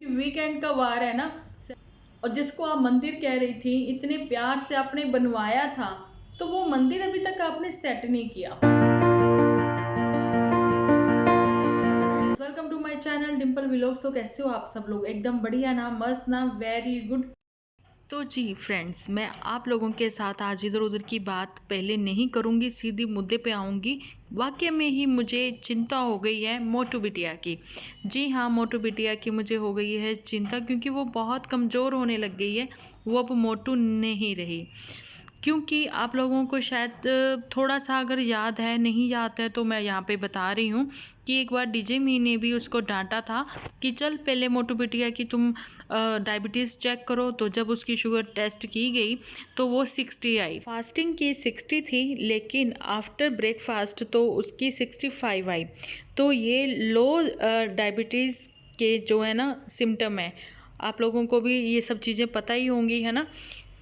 Weekend का वार है ना। और जिसको आप मंदिर कह रही थी, इतने प्यार से आपने बनवाया था, तो वो मंदिर अभी तक आपने सेट नहीं किया। Welcome to my channel Dimple vlogs. तो कैसे हो आप सब लोग? एकदम बढ़िया ना, मस्त ना, वेरी गुड। तो जी फ्रेंड्स, मैं आप लोगों के साथ आज इधर उधर की बात पहले नहीं करूंगी, सीधी मुद्दे पे आऊंगी। वाकई में ही मुझे चिंता हो गई है मोटू बिटिया की। जी हाँ, मोटू बिटिया की मुझे हो गई है चिंता, क्योंकि वो बहुत कमज़ोर होने लग गई है। वो अब मोटू नहीं रही। क्योंकि आप लोगों को शायद थोड़ा सा अगर याद है, नहीं याद है तो मैं यहाँ पे बता रही हूँ कि एक बार डीजे मी ने भी उसको डांटा था कि चल पहले मोटू बिटिया की तुम डायबिटीज़ चेक करो। तो जब उसकी शुगर टेस्ट की गई तो वो 60 आई। फास्टिंग की 60 थी, लेकिन आफ्टर ब्रेकफास्ट तो उसकी 65 आई। तो ये लो डायबिटीज़ के जो है ना सिम्टम है। आप लोगों को भी ये सब चीज़ें पता ही होंगी, है ना।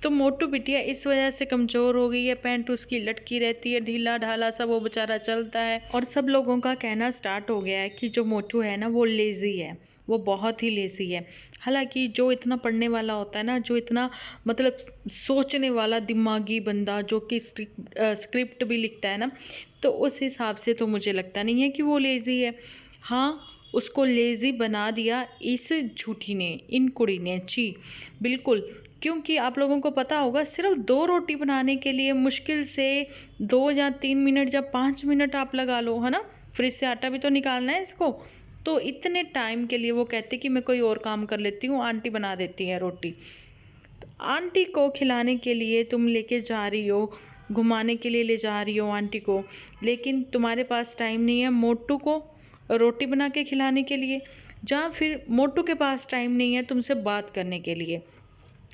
तो मोटू बिटिया इस वजह से कमज़ोर हो गई है। पैंट उसकी लटकी रहती है, ढीला ढाला सा वो बेचारा चलता है। और सब लोगों का कहना स्टार्ट हो गया है कि जो मोटू है ना वो लेज़ी है, वो बहुत ही लेज़ी है। हालांकि जो इतना पढ़ने वाला होता है ना, जो इतना मतलब सोचने वाला दिमागी बंदा, जो कि स्क्रिप्ट भी लिखता है ना, तो उस हिसाब से तो मुझे लगता नहीं है कि वो लेज़ी है। हाँ, उसको लेज़ी बना दिया इस झूठी ने, इन कुड़ी ने। जी बिल्कुल। क्योंकि आप लोगों को पता होगा, सिर्फ 2 रोटी बनाने के लिए मुश्किल से 2 या 3 मिनट, जब 5 मिनट आप लगा लो, है ना। फ्रिज से आटा भी तो निकालना है इसको। तो इतने टाइम के लिए वो कहते कि मैं कोई और काम कर लेती हूँ, आंटी बना देती है रोटी। तो आंटी को खिलाने के लिए तुम लेके जा रही हो, घुमाने के लिए ले जा रही हो आंटी को, लेकिन तुम्हारे पास टाइम नहीं है मोटू को रोटी बना के खिलाने के लिए। या फिर मोटू के पास टाइम नहीं है तुमसे बात करने के लिए।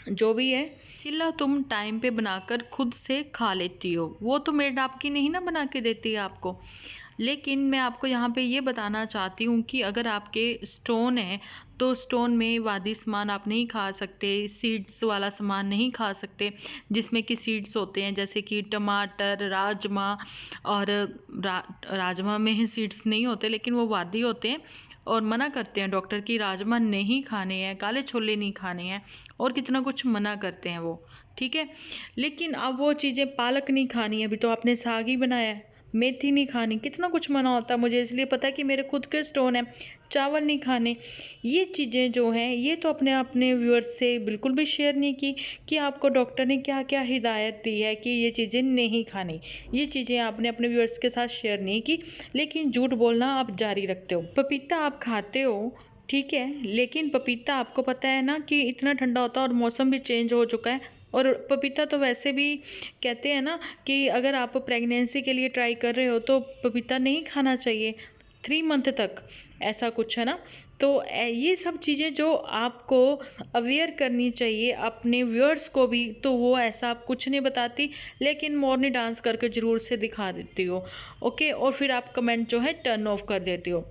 जो भी है, चिल्ला तुम टाइम पे बनाकर खुद से खा लेती हो, वो तो मेड आपकी नहीं ना बना के देती है आपको। लेकिन मैं आपको यहाँ पे ये बताना चाहती हूँ कि अगर आपके स्टोन है तो स्टोन में वादी सामान आप नहीं खा सकते, सीड्स वाला सामान नहीं खा सकते, जिसमें कि सीड्स होते हैं, जैसे कि टमाटर, राजमा। और राजमा में ही सीड्स नहीं होते, लेकिन वो वादी होते हैं। और मना करते हैं डॉक्टर की राजमा नहीं खाने हैं, काले छोले नहीं खाने हैं, और कितना कुछ मना करते हैं वो। ठीक है। लेकिन अब वो चीज़ें, पालक नहीं खानी है, अभी तो आपने साग ही बनाया है। मेथी नहीं खानी, कितना कुछ मना होता है। मुझे इसलिए पता है कि मेरे खुद के स्टोन है। चावल नहीं खाने। ये चीज़ें जो हैं, ये तो अपने अपने व्यूअर्स से बिल्कुल भी शेयर नहीं की कि आपको डॉक्टर ने क्या क्या हिदायत दी है कि ये चीज़ें नहीं खानी। ये चीज़ें आपने अपने व्यूअर्स के साथ शेयर नहीं की, लेकिन झूठ बोलना आप जारी रखते हो। पपीता आप खाते हो, ठीक है, लेकिन पपीता आपको पता है ना कि इतना ठंडा होता है, और मौसम भी चेंज हो चुका है। और पपीता तो वैसे भी कहते हैं ना कि अगर आप प्रेगनेंसी के लिए ट्राई कर रहे हो तो पपीता नहीं खाना चाहिए 3 मंथ तक, ऐसा कुछ है ना। तो ये सब चीज़ें जो आपको अवेयर करनी चाहिए अपने व्यूअर्स को भी, तो वो ऐसा आप कुछ नहीं बताती, लेकिन मॉर्नी डांस करके ज़रूर से दिखा देती हो। ओके, और फिर आप कमेंट जो है टर्न ऑफ कर देती हो।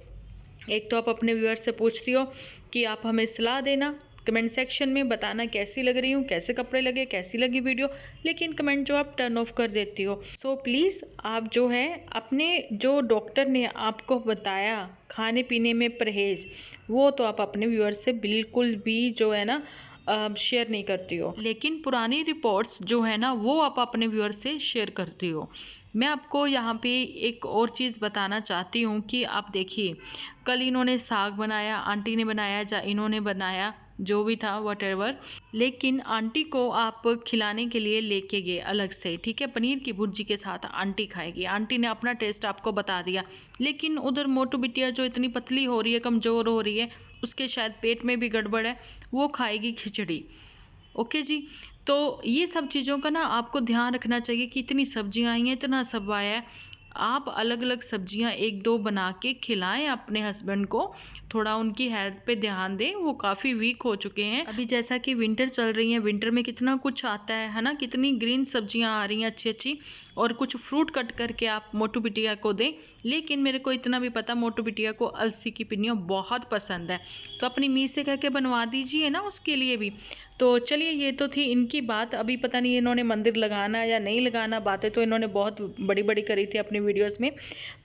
एक तो आप अपने व्यूअर्स से पूछती हो कि आप हमें सलाह देना, कमेंट सेक्शन में बताना कैसी लग रही हूँ, कैसे कपड़े लगे, कैसी लगी वीडियो, लेकिन कमेंट जो आप टर्न ऑफ कर देती हो। सो प्लीज़ आप जो है अपने, जो डॉक्टर ने आपको बताया खाने पीने में परहेज, वो तो आप अपने व्यूअर्स से बिल्कुल भी जो है ना शेयर नहीं करती हो। लेकिन पुरानी रिपोर्ट्स जो है ना, वो आप अपने व्यूअर्स से शेयर करती हो। मैं आपको यहाँ पे एक और चीज़ बताना चाहती हूँ कि आप देखिए, कल इन्होंने साग बनाया, आंटी ने बनाया या इन्होंने बनाया, जो भी था वटेवर, लेकिन आंटी को आप खिलाने के लिए लेके गए अलग से, ठीक है, पनीर की भुर्जी के साथ आंटी खाएगी, आंटी ने अपना टेस्ट आपको बता दिया। लेकिन उधर मोटू बिटिया जो इतनी पतली हो रही है, कमज़ोर हो रही है, उसके शायद पेट में भी गड़बड़ है, वो खाएगी खिचड़ी। ओके जी। तो ये सब चीज़ों का ना आपको ध्यान रखना चाहिए कि इतनी सब्जियां आई हैं, इतना सब आया है, आप अलग अलग सब्जियां एक दो बना के खिलाएं अपने हस्बैंड को, थोड़ा उनकी हेल्थ पे ध्यान दें, वो काफ़ी वीक हो चुके हैं। अभी जैसा कि विंटर चल रही है, विंटर में कितना कुछ आता है ना, कितनी ग्रीन सब्जियां आ रही हैं अच्छी अच्छी, और कुछ फ्रूट कट करके आप मोटू बिटिया को दें। लेकिन मेरे को इतना भी पता, मोटू बिटिया को अलसी की पिन्नियाँ बहुत पसंद है, तो अपनी मी से कह के बनवा दीजिए ना उसके लिए भी। तो चलिए, ये तो थी इनकी बात। अभी पता नहीं इन्होंने मंदिर लगाना या नहीं लगाना, बातें तो इन्होंने बहुत बड़ी बड़ी करी थी अपनी वीडियोस में।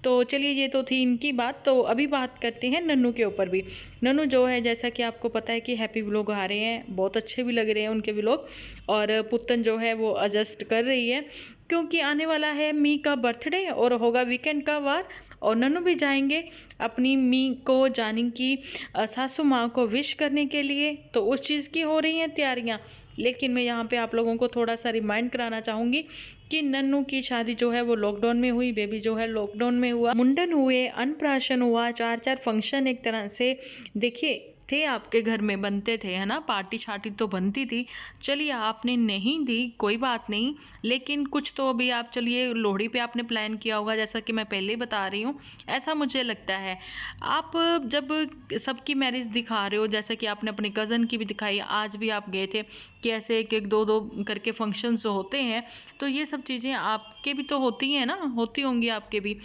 तो चलिए, ये तो थी इनकी बात। तो अभी बात करते हैं नन्नू के ऊपर भी। नन्नू जो है, जैसा कि आपको पता है कि हैप्पी व्लॉग आ रहे हैं, बहुत अच्छे भी लग रहे हैं उनके व्लॉग। और पुतन जो है वो एडजस्ट कर रही है, क्योंकि आने वाला है मी का बर्थडे और होगा वीकेंड का वार, और नन्नू भी जाएंगे अपनी मी को जाने की सासू माँ को विश करने के लिए। तो उस चीज़ की हो रही हैं तैयारियां। लेकिन मैं यहाँ पे आप लोगों को थोड़ा सा रिमाइंड कराना चाहूँगी कि नन्नू की शादी जो है वो लॉकडाउन में हुई, बेबी जो है लॉकडाउन में हुआ, मुंडन हुए, अन्नप्राशन हुआ, 4 फंक्शन एक तरह से देखिए थे आपके घर में, बनते थे, है ना, पार्टी शार्टी तो बनती थी। चलिए, आपने नहीं दी, कोई बात नहीं, लेकिन कुछ तो अभी आप, चलिए लोहड़ी पे आपने प्लान किया होगा, जैसा कि मैं पहले ही बता रही हूँ, ऐसा मुझे लगता है। आप जब सबकी मैरिज दिखा रहे हो, जैसा कि आपने अपने कज़न की भी दिखाई, आज भी आप गए थे, कि ऐसे एक एक दो दो करके फंक्शंस होते हैं, तो ये सब चीज़ें आपके भी तो होती हैं ना, होती होंगी आपके भी।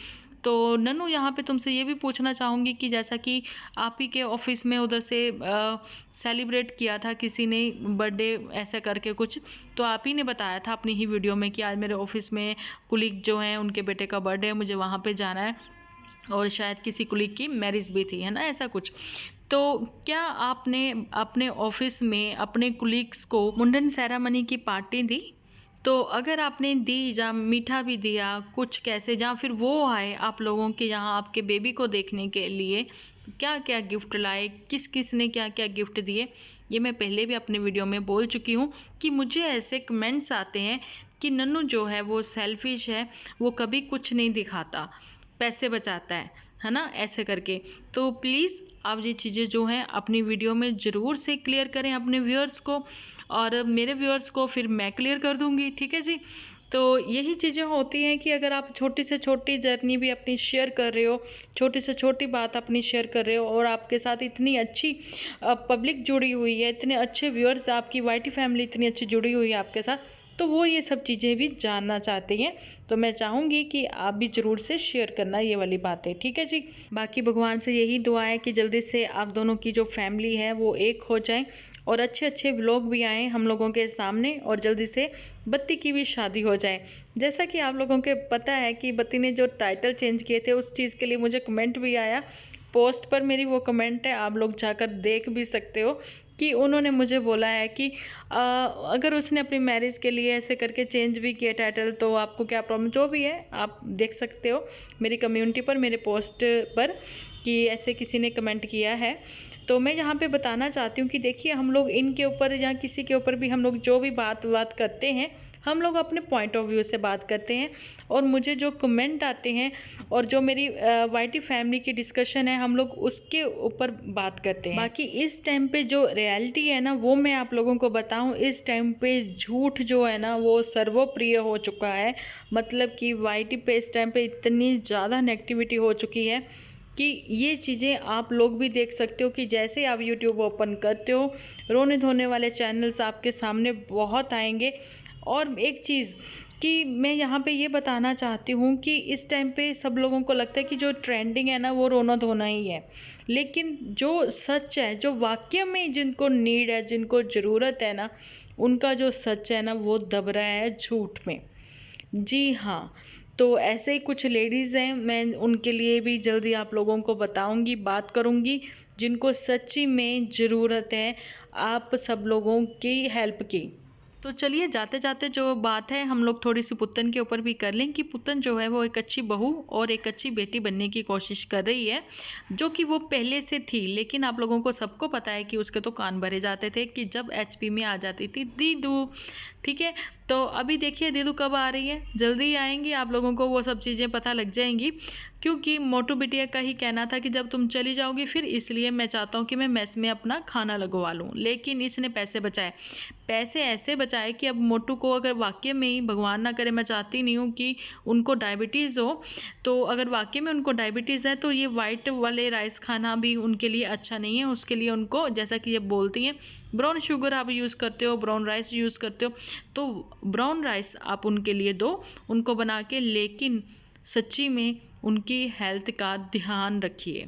तो नन्नू, यहाँ पे तुमसे ये भी पूछना चाहूँगी कि जैसा कि आप ही के ऑफिस में उधर से सेलिब्रेट किया था किसी ने बर्थडे ऐसा करके कुछ, तो आप ही ने बताया था अपनी ही वीडियो में कि आज मेरे ऑफिस में कुलीग जो हैं उनके बेटे का बर्थडे है, मुझे वहाँ पे जाना है, और शायद किसी कुलीग की मैरिज भी थी, है ना, ऐसा कुछ। तो क्या आपने अपने ऑफिस में अपने कुलीग्स को मुंडन सेरेमनी की पार्टी दी? तो अगर आपने दी, जहाँ मीठा भी दिया कुछ, कैसे, जहाँ फिर वो आए आप लोगों के यहाँ आपके बेबी को देखने के लिए, क्या क्या गिफ्ट लाए, किस किस ने क्या क्या गिफ्ट दिए, ये मैं पहले भी अपने वीडियो में बोल चुकी हूँ कि मुझे ऐसे कमेंट्स आते हैं कि नन्नू जो है वो सेल्फिश है, वो कभी कुछ नहीं दिखाता, पैसे बचाता है ना, ऐसे करके। तो प्लीज़ आप ये चीज़ें जो हैं अपनी वीडियो में ज़रूर से क्लियर करें अपने व्यूअर्स को, और मेरे व्यूअर्स को फिर मैं क्लियर कर दूंगी, ठीक है जी। तो यही चीज़ें होती हैं कि अगर आप छोटी से छोटी जर्नी भी अपनी शेयर कर रहे हो, छोटी से छोटी बात अपनी शेयर कर रहे हो, और आपके साथ इतनी अच्छी पब्लिक जुड़ी हुई है, इतने अच्छे व्यूअर्स, आपकी वाईटी फैमिली इतनी अच्छी जुड़ी हुई है आपके साथ, तो वो ये सब चीज़ें भी जानना चाहते हैं। तो मैं चाहूँगी कि आप भी ज़रूर से शेयर करना ये वाली बातें, ठीक है जी। बाकी भगवान से यही दुआ है कि जल्दी से आप दोनों की जो फैमिली है वो एक हो जाए, और अच्छे अच्छे व्लॉग भी आए हम लोगों के सामने, और जल्दी से बत्ती की भी शादी हो जाए। जैसा कि आप लोगों के पता है कि बत्ती ने जो टाइटल चेंज किए थे, उस चीज़ के लिए मुझे कमेंट भी आया, पोस्ट पर मेरी वो कमेंट है, आप लोग जाकर देख भी सकते हो, कि उन्होंने मुझे बोला है कि अगर उसने अपनी मैरिज के लिए ऐसे करके चेंज भी किया टाइटल, तो आपको क्या प्रॉब्लम, जो भी है आप देख सकते हो मेरी कम्युनिटी पर, मेरे पोस्ट पर, कि ऐसे किसी ने कमेंट किया है। तो मैं यहाँ पे बताना चाहती हूँ कि देखिए, हम लोग इनके ऊपर या किसी के ऊपर भी हम लोग जो भी बात करते हैं, हम लोग अपने पॉइंट ऑफ व्यू से बात करते हैं, और मुझे जो कमेंट आते हैं और जो मेरी वाईटी फैमिली की डिस्कशन है, हम लोग उसके ऊपर बात करते हैं। बाकी इस टाइम पे जो रियलिटी है ना, वो मैं आप लोगों को बताऊं, इस टाइम पे झूठ जो है ना वो सर्वप्रिय हो चुका है। मतलब कि वाईटी पे इस टाइम पे इतनी ज़्यादा नेगेटिविटी हो चुकी है कि ये चीज़ें आप लोग भी देख सकते हो, कि जैसे आप यूट्यूब ओपन करते हो, रोने धोने वाले चैनल्स आपके सामने बहुत आएंगे। और एक चीज़ कि मैं यहाँ पे ये बताना चाहती हूँ कि इस टाइम पे सब लोगों को लगता है कि जो ट्रेंडिंग है ना वो रोना धोना ही है, लेकिन जो सच है, जो वाकई में जिनको नीड है, जिनको ज़रूरत है ना, उनका जो सच है ना वो दब रहा है झूठ में। जी हाँ, तो ऐसे ही कुछ लेडीज़ हैं, मैं उनके लिए भी जल्दी आप लोगों को बताऊंगी, बात करूंगी, जिनको सच्ची में ज़रूरत है आप सब लोगों की हेल्प की। तो चलिए, जाते जाते जो बात है हम लोग थोड़ी सी पुतन के ऊपर भी कर लें, कि पुतन जो है वो एक अच्छी बहू और एक अच्छी बेटी बनने की कोशिश कर रही है, जो कि वो पहले से थी। लेकिन आप लोगों को सबको पता है कि उसके तो कान भरे जाते थे कि जब एचपी में आ जाती थी दीदू, ठीक है। तो अभी देखिए दीदू कब आ रही है, जल्दी ही आएंगी, आप लोगों को वो सब चीज़ें पता लग जाएंगी, क्योंकि मोटू बिटिया का ही कहना था कि जब तुम चली जाओगी फिर, इसलिए मैं चाहता हूँ कि मैं मेस में अपना खाना लगवा लूँ। लेकिन इसने पैसे बचाए, पैसे ऐसे बचाए कि अब मोटू को, अगर वाकई में ही भगवान ना करे, मैं चाहती नहीं हूँ कि उनको डायबिटीज़ हो, तो अगर वाकई में उनको डायबिटीज़ है तो ये वाइट वाले राइस खाना भी उनके लिए अच्छा नहीं है। उसके लिए उनको, जैसा कि ये बोलती हैं, ब्राउन शुगर आप यूज़ करते हो, ब्राउन राइस यूज़ करते हो, तो ब्राउन राइस आप उनके लिए दो, उनको बना के। लेकिन सच्ची में उनकी हेल्थ का ध्यान रखिए,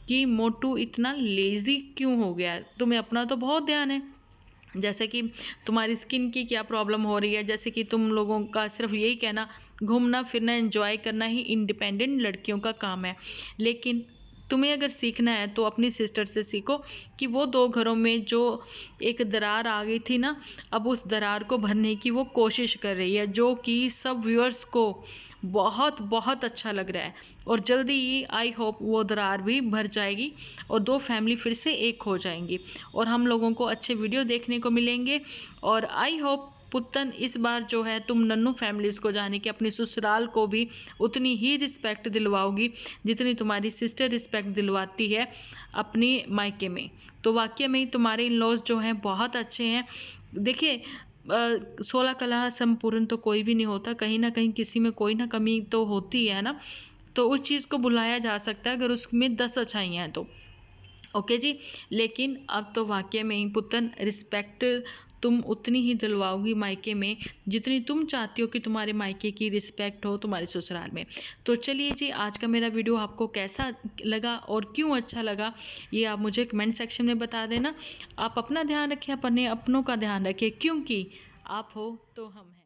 कि मोटू इतना लेज़ी क्यों हो गया है। तुम्हें अपना तो बहुत ध्यान है, जैसे कि तुम्हारी स्किन की क्या प्रॉब्लम हो रही है, जैसे कि तुम लोगों का सिर्फ यही कहना घूमना फिरना एंजॉय करना ही इंडिपेंडेंट लड़कियों का काम है, लेकिन तुम्हें अगर सीखना है तो अपनी सिस्टर से सीखो कि वो 2 घरों में जो एक दरार आ गई थी ना, अब उस दरार को भरने की वो कोशिश कर रही है, जो कि सब व्यूअर्स को बहुत बहुत अच्छा लग रहा है। और जल्दी ही आई होप वो दरार भी भर जाएगी और 2 फैमिली फिर से एक हो जाएंगी और हम लोगों को अच्छे वीडियो देखने को मिलेंगे। और आई होप पुत्तन इस बार जो है तुम नन्नू फैमिलीज को जाने की अपनी ससुराल को भी उतनी ही रिस्पेक्ट दिलवाओगी जितनी तुम्हारी सिस्टर रिस्पेक्ट दिलवाती है अपनी मायके में। तो वाकई में ही तुम्हारे इन लॉज जो हैं बहुत अच्छे हैं। देखिए 16 कला संपूर्ण तो कोई भी नहीं होता, कहीं ना कहीं किसी में कोई ना कमी तो होती है ना, तो उस चीज़ को बुलाया जा सकता है अगर उसमें 10 अच्छाइयाँ हैं तो। ओके जी। लेकिन अब तो वाकई में ही पुतन रिस्पेक्ट तुम उतनी ही दिलवाओगी मायके में जितनी तुम चाहती हो कि तुम्हारे मायके की रिस्पेक्ट हो तुम्हारे ससुराल में। तो चलिए जी, आज का मेरा वीडियो आपको कैसा लगा और क्यों अच्छा लगा ये आप मुझे कमेंट सेक्शन में बता देना। आप अपना ध्यान रखिए, अपने अपनों का ध्यान रखिए, क्योंकि आप हो तो हम हैं।